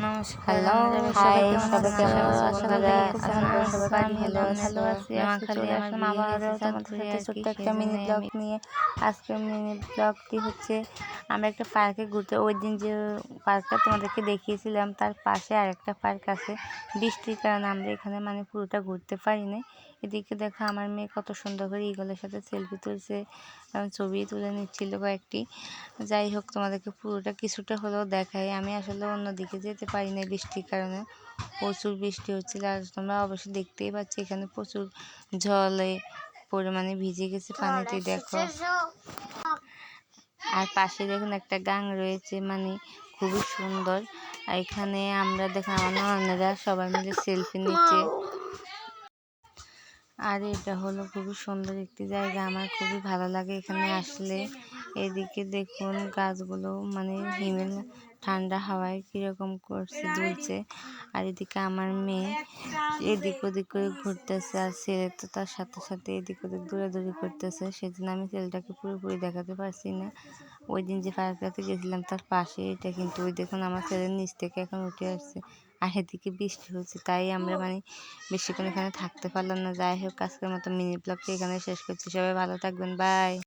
নমস্কার হ্যালো, বন্ধুরা, হাই, সবাই কেমন আছেন? সবাই আশা কেমন করি আছেন খুব বন্ধুরা? ভালো আছেন। আমিও ভালো আছি। আজকে চলে আসলাম আবারও তোমাদের সাথে ছোট্ট একটা মিনি ব্লগ নিয়ে। আজকের মিনি ব্লগটি হচ্ছে আমরা একটা পার্কে ঘুরতে, ওই দিন যে পার্কটা তোমাদেরকে দেখিয়েছিলাম তার পাশে আরেকটা পার্ক আছে। বৃষ্টির কারণে আমরা এখানে মানে পুরোটা ঘুরতে পারিনি। এদিকে দেখো আমার মেয়ে কত সুন্দর করে ইগলের সাথে সেলফি তুলছে, ছবি তুলে নিচ্ছিল কয়েকটি। যাই হোক, তোমাদেরকে পুরোটা কিছুটা হলেও দেখাই। আমি আসলে অন্যদিকে যেতে পারি না বৃষ্টির কারণে, প্রচুর বৃষ্টি হচ্ছিল। আর তোমরা অবশ্যই দেখতেই পাচ্ছ এখানে প্রচুর জলে পরিমাণে ভিজে গেছে পানিতে, দেখো। আর পাশে দেখুন একটা গাং রয়েছে, মানে খুবই সুন্দর। আর এখানে আমরা দেখুন আমার ননদেরা সবাই মিলে সেলফি নিচ্ছে। আর এটা হলো খুবই সুন্দর একটি জায়গা, আমার খুবই ভালো লাগে এখানে আসলে। এদিকে দেখুন গাছগুলো মানে হিমেল ঠান্ডা হাওয়ায় কীরকম করছে, দুলছে। আর এদিকে আমার মেয়ে এদিক ওদিক করে ঘুরতেছে, আর ছেলে তো তার সাথে সাথে এদিক ওদিক দৌড়াদৌড়ি করতেছে। সেদিন আমি ছেলেটাকে পুরোপুরি দেখাতে পারছি না। ওই দিন যে পার্কটাতে গেছিলাম তার পাশে এটা, কিন্তু ওই দেখুন আমার ছেলের নিচ থেকে এখন উঠে আসছে। আর এদিকে বৃষ্টি হচ্ছে, তাই আমরা মানে বেশিক্ষণ এখানে থাকতে পারলাম না। যাই হোক, আজকের মতো মিনি ব্লগটি এখানে শেষ করছি। সবাই ভালো থাকবেন, বাই।